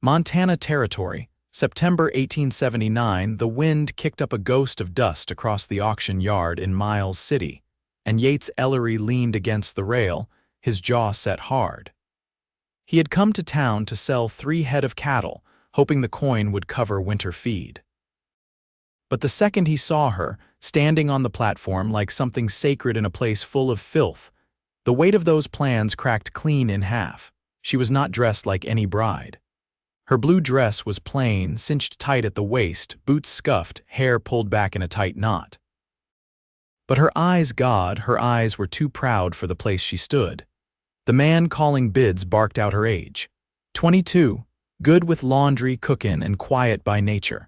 Montana Territory, September 1879. The wind kicked up a ghost of dust across the auction yard in Miles City, and Yates Ellery leaned against the rail, his jaw set hard. He had come to town to sell 3 head of cattle, hoping the coin would cover winter feed. But the second he saw her, standing on the platform like something sacred in a place full of filth, the weight of those plans cracked clean in half. She was not dressed like any bride. Her blue dress was plain, cinched tight at the waist, boots scuffed, hair pulled back in a tight knot. But her eyes, her eyes were too proud for the place she stood. The man calling bids barked out her age. 22, good with laundry, cookin', and quiet by nature.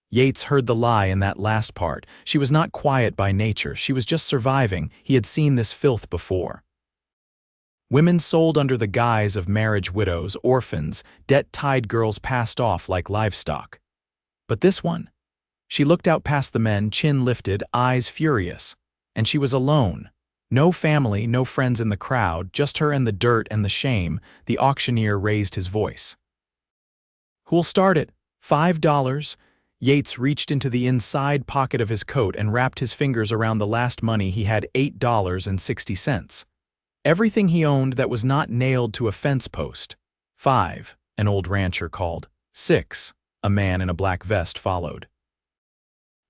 Yates heard the lie in that last part. She was not quiet by nature, she was just surviving. He had seen this filth before. Women sold under the guise of marriage, widows, orphans, debt-tied girls passed off like livestock. But this one? She looked out past the men, chin lifted, eyes furious. And she was alone. No family, no friends in the crowd, just her and the dirt and the shame. The auctioneer raised his voice. "Who'll start it? $5? Yates reached into the inside pocket of his coat and wrapped his fingers around the last money he had, $8.60. Everything he owned that was not nailed to a fence post. 5, an old rancher called. 6, a man in a black vest followed.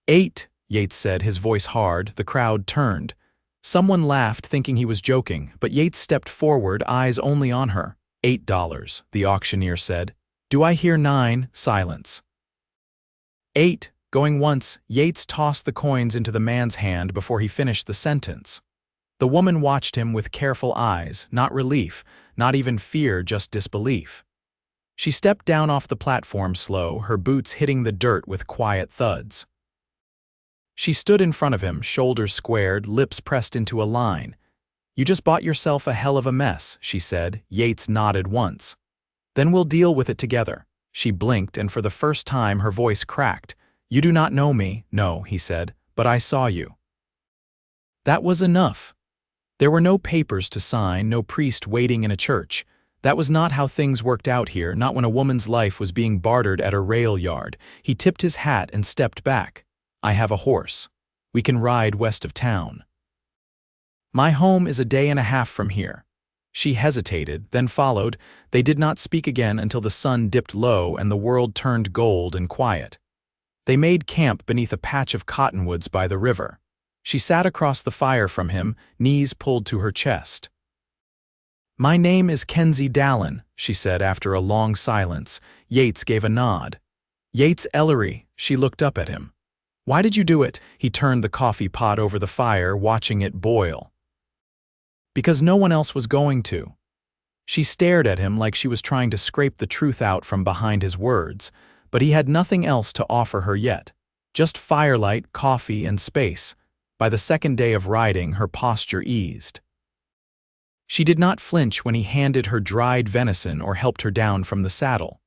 8, Yates said, his voice hard. The crowd turned. Someone laughed, thinking he was joking, but Yates stepped forward, eyes only on her. $8, the auctioneer said. "Do I hear 9? Silence. 8, going once. Yates tossed the coins into the man's hand before he finished the sentence. The woman watched him with careful eyes, not relief, not even fear, just disbelief. She stepped down off the platform slow, her boots hitting the dirt with quiet thuds. She stood in front of him, shoulders squared, lips pressed into a line. "You just bought yourself a hell of a mess," she said. Yates nodded once. "Then we'll deal with it together." She blinked, and for the first time her voice cracked. "You do not know me." "No," he said, "but I saw you." That was enough. There were no papers to sign, no priest waiting in a church. That was not how things worked out here, not when a woman's life was being bartered at a rail yard. He tipped his hat and stepped back. "I have a horse. We can ride west of town. My home is a day and a half from here." She hesitated, then followed. They did not speak again until the sun dipped low and the world turned gold and quiet. They made camp beneath a patch of cottonwoods by the river. She sat across the fire from him, knees pulled to her chest. "My name is Kenzie Dallin," she said after a long silence. Yates gave a nod. "Yates Ellery." She looked up at him. "Why did you do it?" He turned the coffee pot over the fire, watching it boil. "Because no one else was going to." She stared at him like she was trying to scrape the truth out from behind his words, but he had nothing else to offer her yet. Just firelight, coffee, and space. By the second day of riding, her posture eased. She did not flinch when he handed her dried venison or helped her down from the saddle.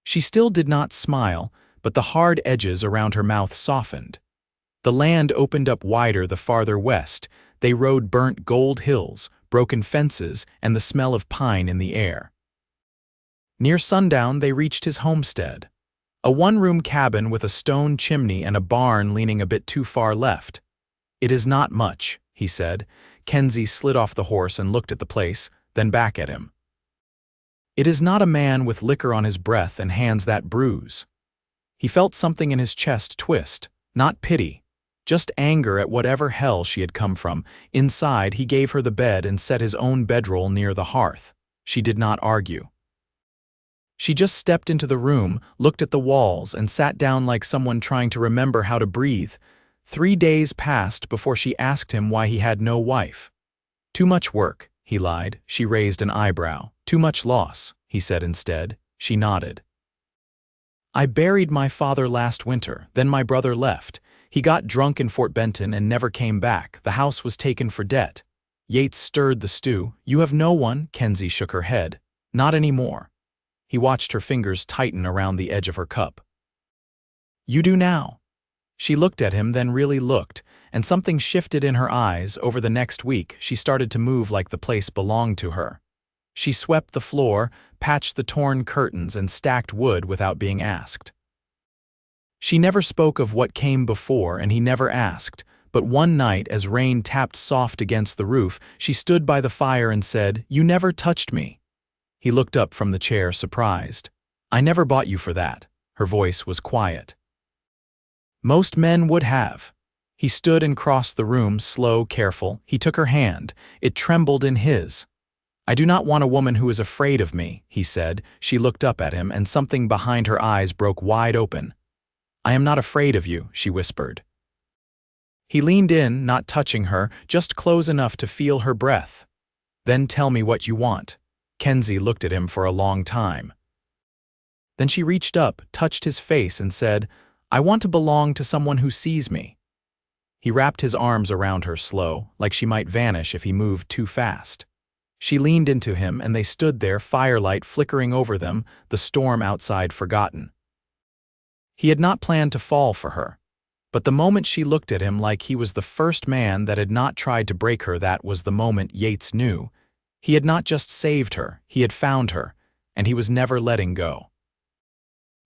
She still did not smile, but the hard edges around her mouth softened. The land opened up wider the farther west. They rode burnt gold hills, broken fences, and the smell of pine in the air. Near sundown, they reached his homestead. A one-room cabin with a stone chimney and a barn leaning a bit too far left. "It is not much," he said. Kenzie slid off the horse and looked at the place, then back at him. "It is not a man with liquor on his breath and hands that bruise." He felt something in his chest twist, not pity, just anger at whatever hell she had come from. Inside, he gave her the bed and set his own bedroll near the hearth. She did not argue. She just stepped into the room, looked at the walls, and sat down like someone trying to remember how to breathe. 3 days passed before she asked him why he had no wife. "Too much work," he lied. She raised an eyebrow. "Too much loss," he said instead. She nodded. "I buried my father last winter, then my brother left. He got drunk in Fort Benton and never came back. The house was taken for debt." Yates stirred the stew. "You have no one?" Kenzie shook her head. "Not anymore." He watched her fingers tighten around the edge of her cup. "You do now." She looked at him, then really looked, and something shifted in her eyes. Over the next week, she started to move like the place belonged to her. She swept the floor, patched the torn curtains, and stacked wood without being asked. She never spoke of what came before, and he never asked, but one night, as rain tapped soft against the roof, she stood by the fire and said, "You never touched me." He looked up from the chair, surprised. "I never bought you for that." Her voice was quiet. "Most men would have." He stood and crossed the room, slow, careful. He took her hand. It trembled in his. "I do not want a woman who is afraid of me," he said. She looked up at him, and something behind her eyes broke wide open. "I am not afraid of you," she whispered. He leaned in, not touching her, just close enough to feel her breath. "Then tell me what you want." Kenzie looked at him for a long time. Then she reached up, touched his face, and said, "I want to belong to someone who sees me." He wrapped his arms around her, slow, like she might vanish if he moved too fast. She leaned into him, and they stood there, firelight flickering over them, the storm outside forgotten. He had not planned to fall for her. But the moment she looked at him like he was the first man that had not tried to break her, that was the moment Yates knew. He had not just saved her, he had found her, and he was never letting go.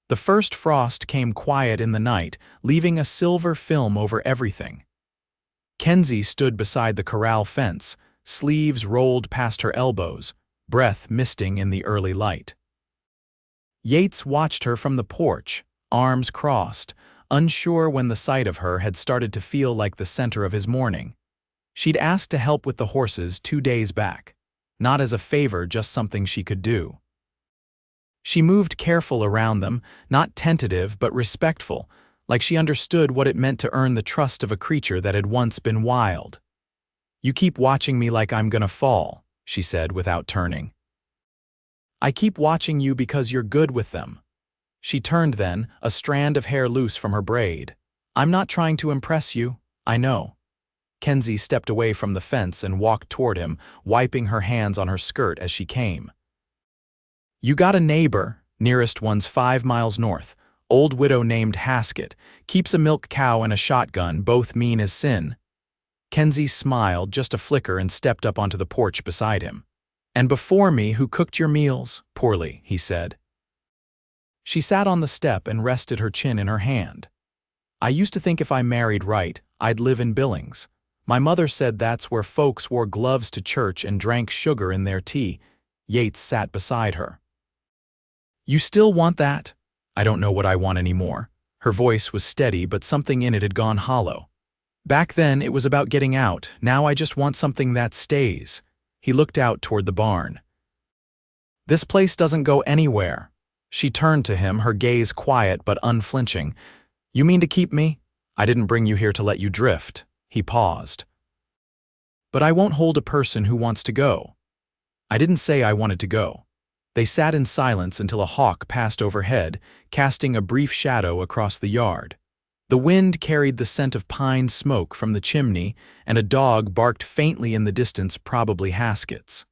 The first frost came quiet in the night, leaving a silver film over everything. Kenzie stood beside the corral fence, sleeves rolled past her elbows, breath misting in the early light. Yates watched her from the porch, arms crossed, unsure when the sight of her had started to feel like the center of his morning. She'd asked to help with the horses 2 days back, not as a favor, just something she could do. She moved careful around them, not tentative but respectful, like she understood what it meant to earn the trust of a creature that had once been wild. "You keep watching me like I'm gonna fall," she said without turning. "I keep watching you because you're good with them." She turned then, a strand of hair loose from her braid. "I'm not trying to impress you, I know." Kenzie stepped away from the fence and walked toward him, wiping her hands on her skirt as she came. "You got a neighbor, nearest one's 5 miles north, old widow named Haskett, keeps a milk cow and a shotgun, both mean as sin." Kenzie smiled, just a flicker, and stepped up onto the porch beside him. "And before me, who cooked your meals?" "Poorly," he said. She sat on the step and rested her chin in her hand. "I used to think if I married right, I'd live in Billings. My mother said that's where folks wore gloves to church and drank sugar in their tea." Yates sat beside her. "You still want that?" "I don't know what I want anymore." Her voice was steady, but something in it had gone hollow. "Back then it was about getting out, now I just want something that stays." He looked out toward the barn. "This place doesn't go anywhere." She turned to him, her gaze quiet but unflinching. "You mean to keep me? I didn't bring you here to let you drift." He paused. "But I won't hold a person who wants to go." "I didn't say I wanted to go." They sat in silence until a hawk passed overhead, casting a brief shadow across the yard. The wind carried the scent of pine smoke from the chimney, and a dog barked faintly in the distance, probably Haskett's.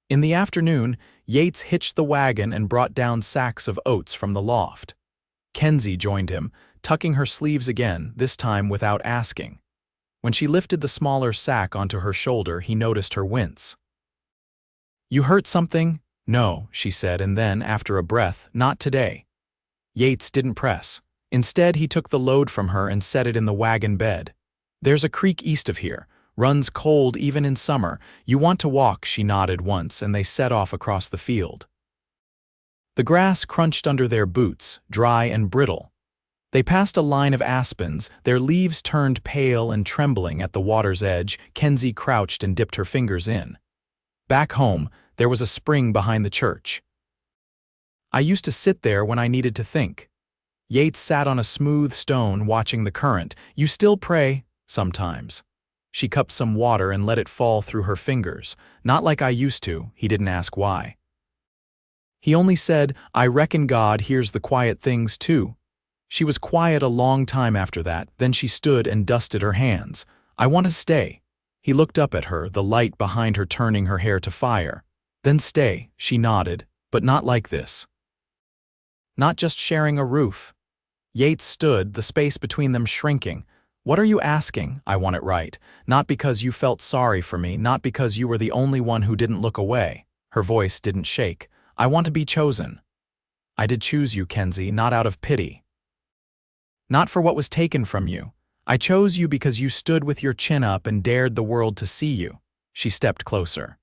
In the afternoon, Yates hitched the wagon and brought down sacks of oats from the loft. Kenzie joined him, tucking her sleeves again, this time without asking. When she lifted the smaller sack onto her shoulder, he noticed her wince. "You hurt something?" "No," she said, and then, after a breath, "Not today." Yates didn't press. Instead, he took the load from her and set it in the wagon bed. "There's a creek east of here. Runs cold even in summer. You want to walk?" She nodded once, and they set off across the field. The grass crunched under their boots, dry and brittle. They passed a line of aspens, their leaves turned pale and trembling at the water's edge. Kenzie crouched and dipped her fingers in. Back home, there was a spring behind the church. "I used to sit there when I needed to think." Yates sat on a smooth stone watching the current. "You still pray?" "Sometimes." She cupped some water and let it fall through her fingers. "Not like I used to." He didn't ask why. He only said, "I reckon God hears the quiet things too." She was quiet a long time after that, then she stood and dusted her hands. "I want to stay." He looked up at her, the light behind her turning her hair to fire. "Then stay," she nodded, "but not like this. Not just sharing a roof." Yates stood, the space between them shrinking. "What are you asking?" "I want it right. Not because you felt sorry for me, not because you were the only one who didn't look away." Her voice didn't shake. "I want to be chosen." "I did choose you, Kenzie, not out of pity. Not for what was taken from you. I chose you because you stood with your chin up and dared the world to see you." She stepped closer.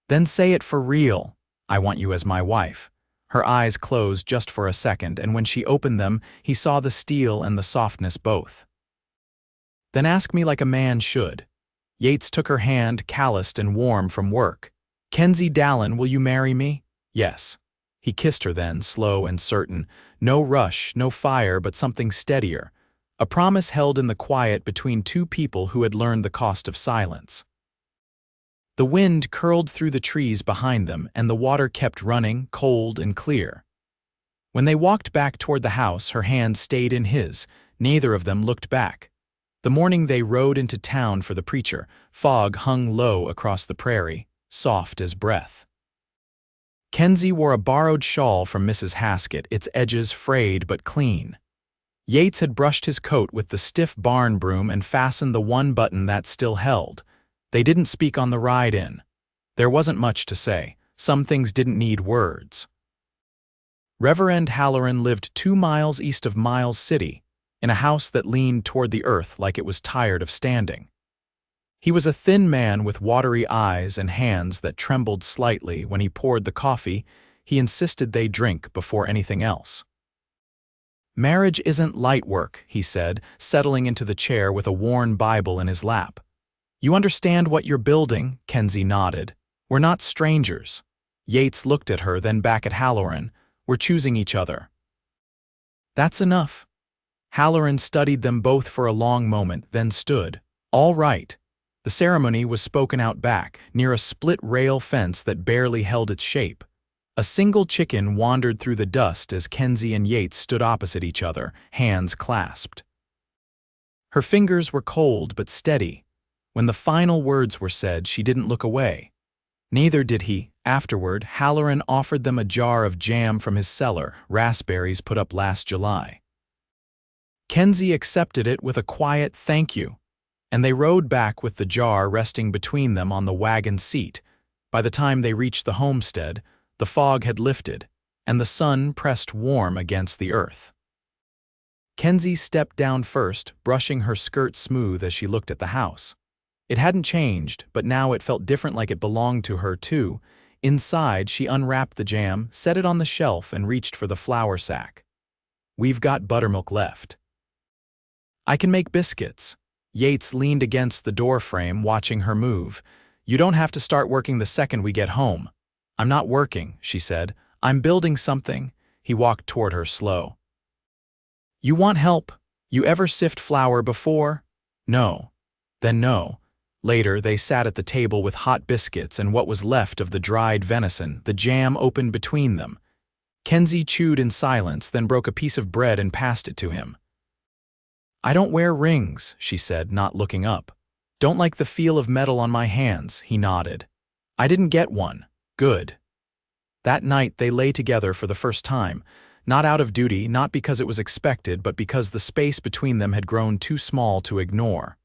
"Then say it for real. I want you as my wife." Her eyes closed just for a second, and when she opened them, he saw the steel and the softness both. "Then ask me like a man should." Yates took her hand, calloused and warm from work. "Kenzie Dallin, will you marry me?" "Yes." He kissed her then, slow and certain. No rush, no fire, but something steadier. A promise held in the quiet between two people who had learned the cost of silence. The wind curled through the trees behind them, and the water kept running, cold and clear. When they walked back toward the house, her hand stayed in his. Neither of them looked back. The morning they rode into town for the preacher, fog hung low across the prairie, soft as breath. Kenzie wore a borrowed shawl from Mrs. Haskett, its edges frayed but clean. Yates had brushed his coat with the stiff barn broom and fastened the one button that still held. They didn't speak on the ride in. There wasn't much to say. Some things didn't need words. Reverend Halloran lived 2 miles east of Miles City, in a house that leaned toward the earth like it was tired of standing. He was a thin man with watery eyes and hands that trembled slightly when he poured the coffee. He insisted they drink before anything else. "Marriage isn't light work," he said, settling into the chair with a worn Bible in his lap. "You understand what you're building?" Kenzie nodded. "We're not strangers." Yates looked at her, then back at Halloran. "We're choosing each other." "That's enough." Halloran studied them both for a long moment, then stood. "All right." The ceremony was spoken out back, near a split-rail fence that barely held its shape. A single chicken wandered through the dust as Kenzie and Yates stood opposite each other, hands clasped. Her fingers were cold but steady. When the final words were said, she didn't look away. Neither did he. Afterward, Halloran offered them a jar of jam from his cellar, raspberries put up last July. Kenzie accepted it with a quiet "thank you," and they rode back with the jar resting between them on the wagon seat. By the time they reached the homestead, the fog had lifted, and the sun pressed warm against the earth. Kenzie stepped down first, brushing her skirt smooth as she looked at the house. It hadn't changed, but now it felt different, like it belonged to her too. Inside, she unwrapped the jam, set it on the shelf, and reached for the flour sack. "We've got buttermilk left." "I can make biscuits." Yates leaned against the doorframe, watching her move. "You don't have to start working the second we get home." "I'm not working," she said. "I'm building something." He walked toward her, slow. "You want help? You ever sift flour before?" "No." "Then no." Later, they sat at the table with hot biscuits and what was left of the dried venison, the jam open between them. Kenzie chewed in silence, then broke a piece of bread and passed it to him. "I don't wear rings," she said, not looking up. "Don't like the feel of metal on my hands," he nodded. "I didn't get one." "Good." That night they lay together for the first time, not out of duty, not because it was expected, but because the space between them had grown too small to ignore.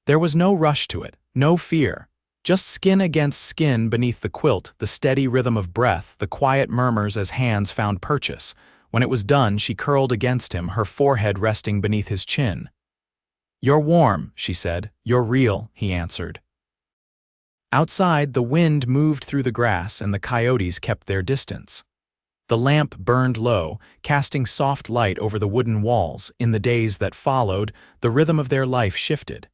There was no rush to it, no fear, just skin against skin beneath the quilt, the steady rhythm of breath, the quiet murmurs as hands found purchase. When it was done, she curled against him, her forehead resting beneath his chin. "You're warm," she said. "You're real," he answered. Outside, the wind moved through the grass and the coyotes kept their distance. The lamp burned low, casting soft light over the wooden walls. In the days that followed, the rhythm of their life shifted.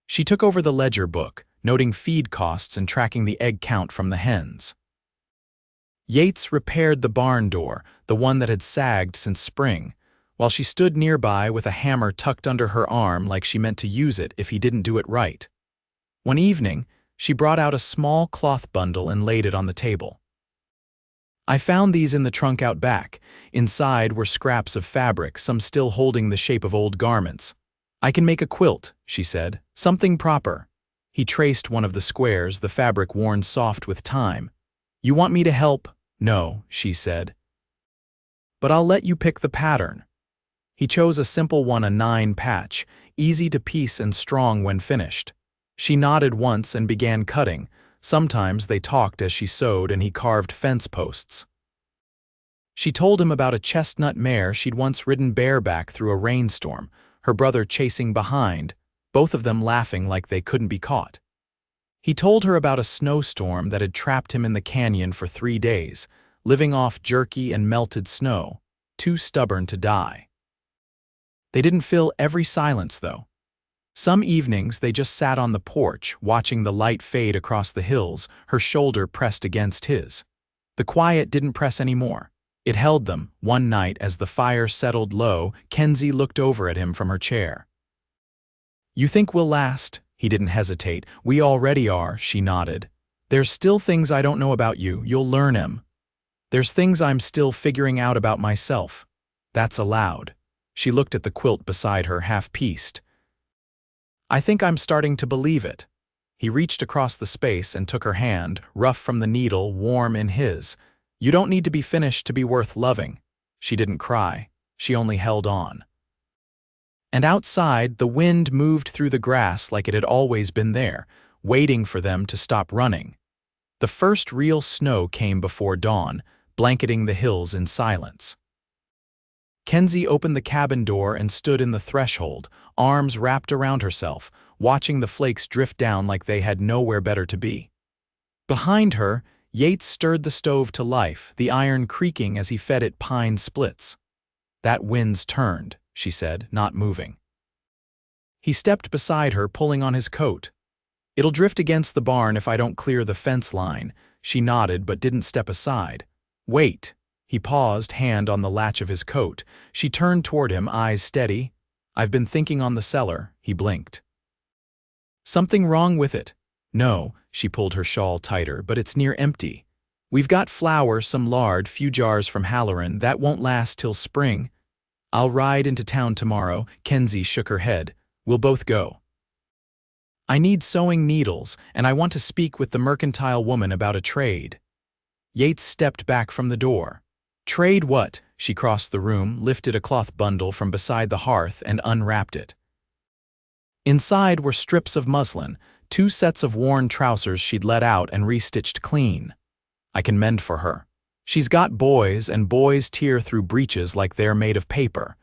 She took over the ledger book, noting feed costs and tracking the egg count from the hens. Yates repaired the barn door, the one that had sagged since spring, while she stood nearby with a hammer tucked under her arm like she meant to use it if he didn't do it right. One evening, she brought out a small cloth bundle and laid it on the table. "I found these in the trunk out back. Inside were scraps of fabric, some still holding the shape of old garments. I can make a quilt," she said. "Something proper." He traced one of the squares, the fabric worn soft with time. "You want me to help?" "No," she said. "But I'll let you pick the pattern." He chose a simple one, a 9 patch, easy to piece and strong when finished. She nodded once and began cutting, Sometimes they talked as she sewed and he carved fence posts. She told him about a chestnut mare she'd once ridden bareback through a rainstorm, her brother chasing behind, both of them laughing like they couldn't be caught. He told her about a snowstorm that had trapped him in the canyon for 3 days, living off jerky and melted snow, too stubborn to die. They didn't fill every silence, though. Some evenings they just sat on the porch, watching the light fade across the hills, her shoulder pressed against his. The quiet didn't press anymore. It held them. One night, as the fire settled low, Kenzie looked over at him from her chair. "You think we'll last?" He didn't hesitate. "We already are," she nodded. "There's still things I don't know about you. You'll learn 'em. There's things I'm still figuring out about myself." That's allowed. She looked at the quilt beside her, half-pieced. "I think I'm starting to believe it." He reached across the space and took her hand, rough from the needle, warm in his. "You don't need to be finished to be worth loving." She didn't cry. She only held on. And outside, the wind moved through the grass like it had always been there, waiting for them to stop running. The first real snow came before dawn, blanketing the hills in silence. Kenzie opened the cabin door and stood in the threshold, arms wrapped around herself, watching the flakes drift down like they had nowhere better to be. Behind her, Yates stirred the stove to life, the iron creaking as he fed it pine splits. "That wind's turned," she said, not moving. He stepped beside her, pulling on his coat. "It'll drift against the barn if I don't clear the fence line." She nodded but didn't step aside. "Wait." He paused, hand on the latch of his coat. She turned toward him, eyes steady. "I've been thinking on the cellar." He blinked. "Something wrong with it?" "No." She pulled her shawl tighter. "But it's near empty. We've got flour, some lard, few jars from Halloran. That won't last till spring." "I'll ride into town tomorrow." Kenzie shook her head. "We'll both go." "I need sewing needles, and I want to speak with the mercantile woman about a trade." Yates stepped back from the door. "Trade what?" She crossed the room, lifted a cloth bundle from beside the hearth, and unwrapped it. Inside were strips of muslin, 2 sets of worn trousers she'd let out and restitched clean. "I can mend for her. She's got boys, and boys tear through breeches like they're made of paper."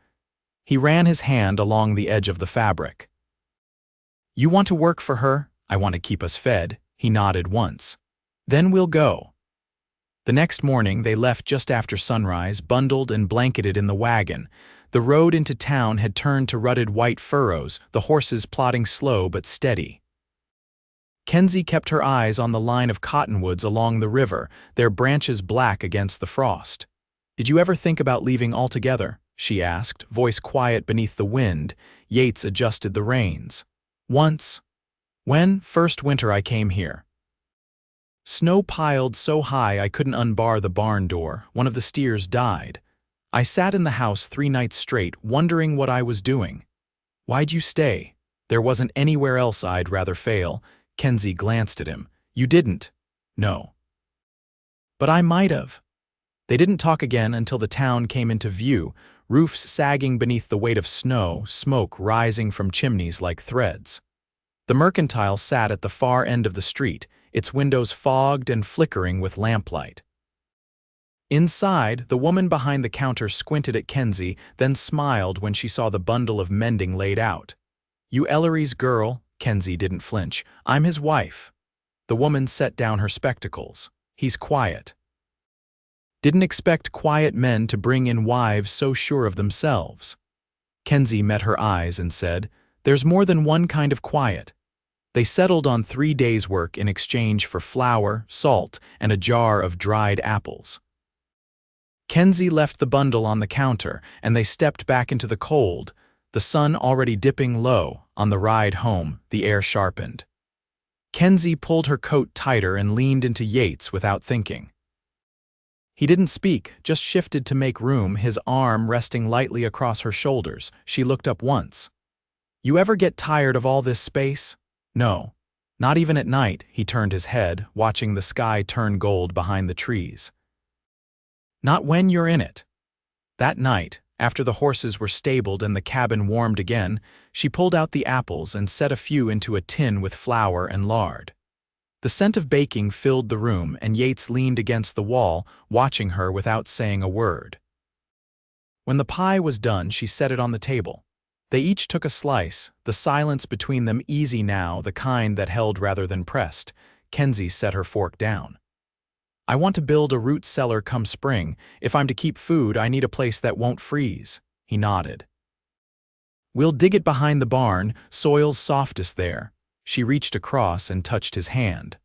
He ran his hand along the edge of the fabric. "You want to work for her?" "I want to keep us fed." He nodded once. "Then we'll go." The next morning they left just after sunrise, bundled and blanketed in the wagon. The road into town had turned to rutted white furrows, the horses plodding slow but steady. Kenzie kept her eyes on the line of cottonwoods along the river, their branches black against the frost. "Did you ever think about leaving altogether?" she asked, voice quiet beneath the wind. Yates adjusted the reins. "Once. When? First winter I came here. Snow piled so high I couldn't unbar the barn door. One of the steers died. I sat in the house 3 nights straight, wondering what I was doing." "Why'd you stay?" "There wasn't anywhere else I'd rather fail." Kenzie glanced at him. "You didn't?" "No." "But I might have." They didn't talk again until the town came into view, roofs sagging beneath the weight of snow, smoke rising from chimneys like threads. The mercantile sat at the far end of the street, its windows fogged and flickering with lamplight. Inside, the woman behind the counter squinted at Kenzie, then smiled when she saw the bundle of mending laid out. "You Ellery's girl?" Kenzie didn't flinch. "I'm his wife." The woman set down her spectacles. "He's quiet." Didn't expect quiet men to bring in wives so sure of themselves. Kenzie met her eyes and said, "There's more than one kind of quiet." They settled on 3 days' work in exchange for flour, salt, and a jar of dried apples. Kenzie left the bundle on the counter, and they stepped back into the cold, the sun already dipping low. On the ride home, the air sharpened. Kenzie pulled her coat tighter and leaned into Yates without thinking. He didn't speak, just shifted to make room, his arm resting lightly across her shoulders. She looked up once. "You ever get tired of all this space?" "No. Not even at night." He turned his head, watching the sky turn gold behind the trees. "Not when you're in it." That night, after the horses were stabled and the cabin warmed again, she pulled out the apples and set a few into a tin with flour and lard. The scent of baking filled the room, and Yates leaned against the wall, watching her without saying a word. When the pie was done, she set it on the table. They each took a slice, the silence between them easy now, the kind that held rather than pressed. Kenzie set her fork down. "I want to build a root cellar come spring. If I'm to keep food, I need a place that won't freeze." He nodded. "We'll dig it behind the barn, soil's softest there." She reached across and touched his hand.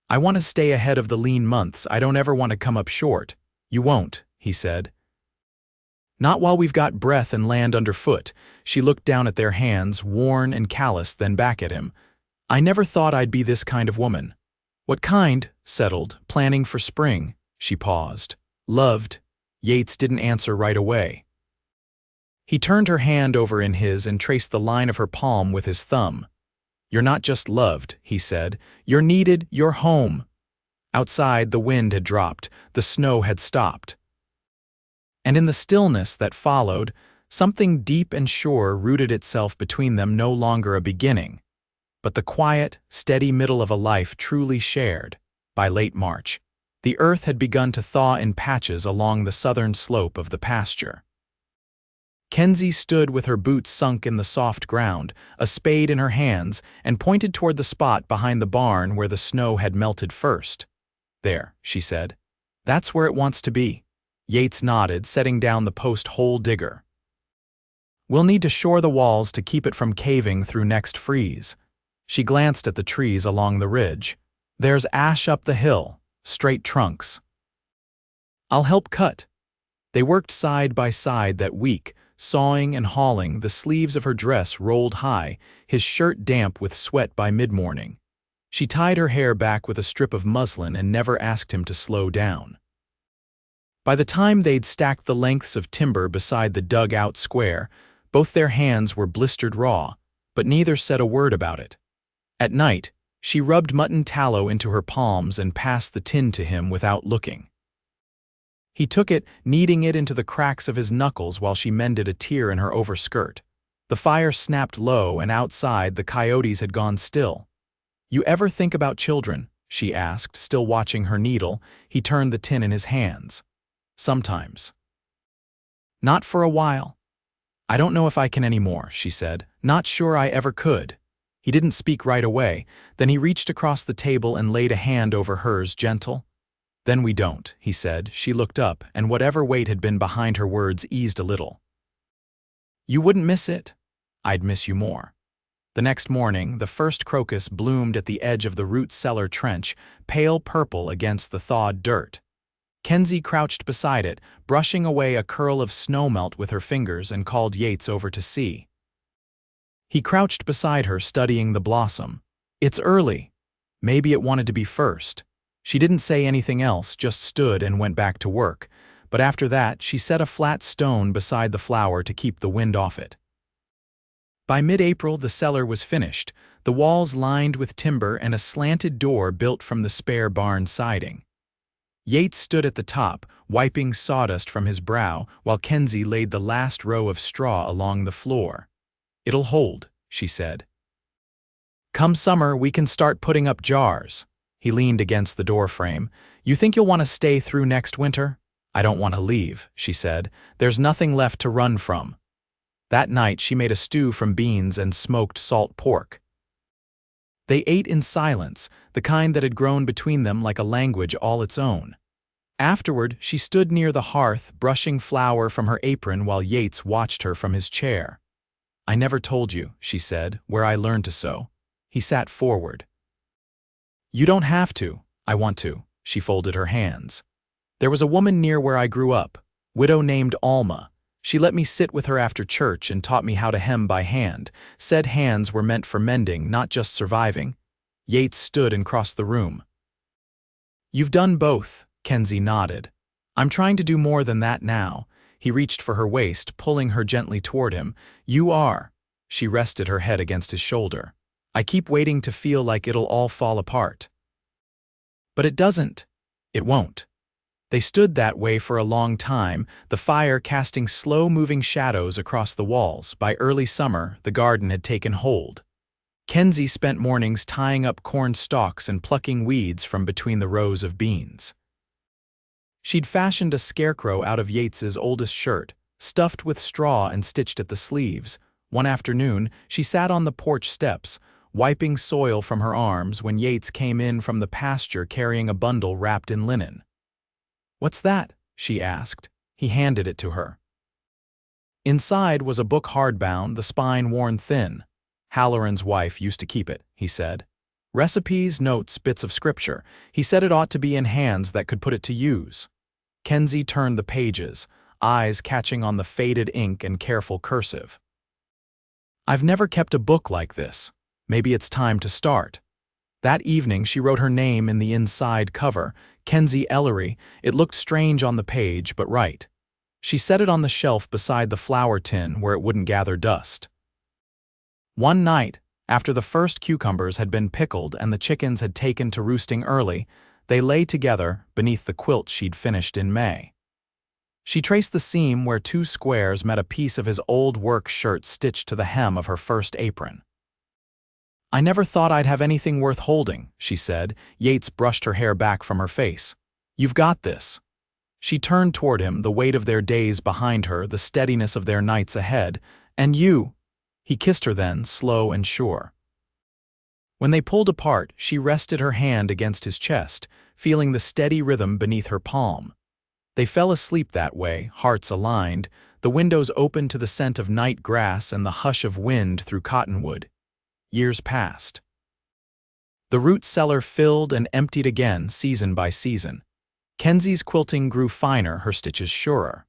"I want to stay ahead of the lean months. I don't ever want to come up short." "You won't," he said. "Not while we've got breath and land underfoot." She looked down at their hands, worn and calloused, then back at him. "I never thought I'd be this kind of woman." "What kind?" Settled. "Planning for spring." She paused. "Loved." Yates didn't answer right away. He turned her hand over in his and traced the line of her palm with his thumb. "You're not just loved," he said. "You're needed, you're home." Outside, the wind had dropped, the snow had stopped. And in the stillness that followed, something deep and sure rooted itself between them, no longer a beginning, but the quiet, steady middle of a life truly shared. By late March, the earth had begun to thaw in patches along the southern slope of the pasture. Kenzie stood with her boots sunk in the soft ground, a spade in her hands, and pointed toward the spot behind the barn where the snow had melted first. "There," she said. "That's where it wants to be." Yates nodded, setting down the post hole digger. "We'll need to shore the walls to keep it from caving through next freeze." She glanced at the trees along the ridge. "There's ash up the hill, straight trunks." "I'll help cut." They worked side by side that week, sawing and hauling, the sleeves of her dress rolled high, his shirt damp with sweat by mid-morning. She tied her hair back with a strip of muslin and never asked him to slow down. By the time they'd stacked the lengths of timber beside the dug-out square, both their hands were blistered raw, but neither said a word about it. At night, she rubbed mutton tallow into her palms and passed the tin to him without looking. He took it, kneading it into the cracks of his knuckles while she mended a tear in her overskirt. The fire snapped low, and outside the coyotes had gone still. "You ever think about children?" she asked, still watching her needle. He turned the tin in his hands. "Sometimes." "Not for a while." "I don't know if I can anymore," she said. "Not sure I ever could." He didn't speak right away. Then he reached across the table and laid a hand over hers, gentle. "Then we don't," he said. She looked up, and whatever weight had been behind her words eased a little. "You wouldn't miss it?" "I'd miss you more." The next morning, the first crocus bloomed at the edge of the root cellar trench, pale purple against the thawed dirt. Kenzie crouched beside it, brushing away a curl of snowmelt with her fingers, and called Yates over to see. He crouched beside her, studying the blossom. "It's early." Maybe it wanted to be first. She didn't say anything else, just stood and went back to work. But after that, she set a flat stone beside the flower to keep the wind off it. By mid-April, the cellar was finished, the walls lined with timber and a slanted door built from the spare barn siding. Yates stood at the top, wiping sawdust from his brow, while Kenzie laid the last row of straw along the floor. "It'll hold," she said. "Come summer, we can start putting up jars." He leaned against the doorframe. "You think you'll want to stay through next winter?" "I don't want to leave," she said. "There's nothing left to run from." That night she made a stew from beans and smoked salt pork. They ate in silence, the kind that had grown between them like a language all its own. Afterward, she stood near the hearth, brushing flour from her apron while Yates watched her from his chair. "I never told you," she said, "where I learned to sew." He sat forward. "You don't have to. I want to." She folded her hands. "There was a woman near where I grew up, widow named Alma. She let me sit with her after church and taught me how to hem by hand. Said hands were meant for mending, not just surviving." Yates stood and crossed the room. "You've done both," Kenzie nodded. "I'm trying to do more than that now." He reached for her waist, pulling her gently toward him. "You are." She rested her head against his shoulder. "I keep waiting to feel like it'll all fall apart." "But it doesn't." "It won't." They stood that way for a long time, the fire casting slow-moving shadows across the walls. By early summer, the garden had taken hold. Kenzie spent mornings tying up corn stalks and plucking weeds from between the rows of beans. She'd fashioned a scarecrow out of Yates's oldest shirt, stuffed with straw and stitched at the sleeves. One afternoon, she sat on the porch steps, wiping soil from her arms when Yates came in from the pasture carrying a bundle wrapped in linen. "What's that?" she asked. He handed it to her. Inside was a book hardbound, the spine worn thin. "Halloran's wife used to keep it," he said. "Recipes, notes, bits of scripture. He said it ought to be in hands that could put it to use." Kenzie turned the pages, eyes catching on the faded ink and careful cursive. "I've never kept a book like this. Maybe it's time to start." That evening she wrote her name in the inside cover, Kenzie Ellery. It looked strange on the page, but right. She set it on the shelf beside the flour tin where it wouldn't gather dust. One night, after the first cucumbers had been pickled and the chickens had taken to roosting early, they lay together beneath the quilt she'd finished in May. She traced the seam where 2 squares met a piece of his old work shirt stitched to the hem of her first apron. "I never thought I'd have anything worth holding," she said. Yates brushed her hair back from her face. "You've got this." She turned toward him, the weight of their days behind her, the steadiness of their nights ahead. "And you." He kissed her then, slow and sure. When they pulled apart, she rested her hand against his chest, feeling the steady rhythm beneath her palm. They fell asleep that way, hearts aligned, the windows open to the scent of night grass and the hush of wind through cottonwood. Years passed. The root cellar filled and emptied again, season by season. Kenzie's quilting grew finer, her stitches surer.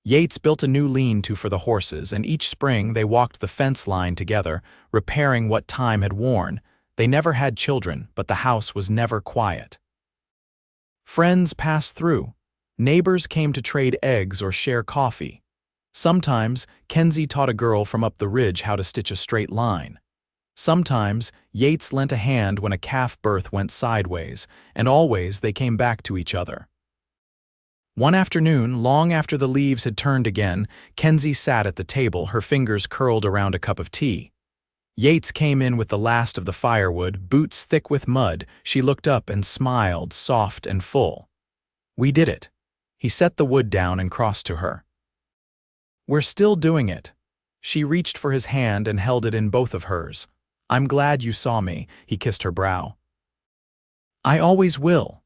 Yates built a new lean-to for the horses, and each spring they walked the fence line together, repairing what time had worn. They never had children, but the house was never quiet. Friends passed through. Neighbors came to trade eggs or share coffee. Sometimes, Kenzie taught a girl from up the ridge how to stitch a straight line. Sometimes, Yates lent a hand when a calf birth went sideways, and always they came back to each other. One afternoon, long after the leaves had turned again, Kenzie sat at the table, her fingers curled around a cup of tea. Yates came in with the last of the firewood, boots thick with mud. She looked up and smiled, soft and full. "We did it." He set the wood down and crossed to her. "We're still doing it." She reached for his hand and held it in both of hers. "I'm glad you saw me," he kissed her brow. "I always will."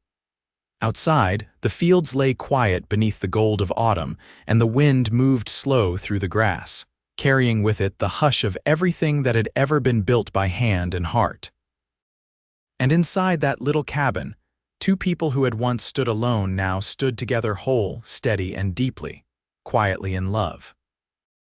Outside, the fields lay quiet beneath the gold of autumn, and the wind moved slow through the grass, carrying with it the hush of everything that had ever been built by hand and heart. And inside that little cabin, 2 people who had once stood alone now stood together whole, steady, and deeply, quietly in love.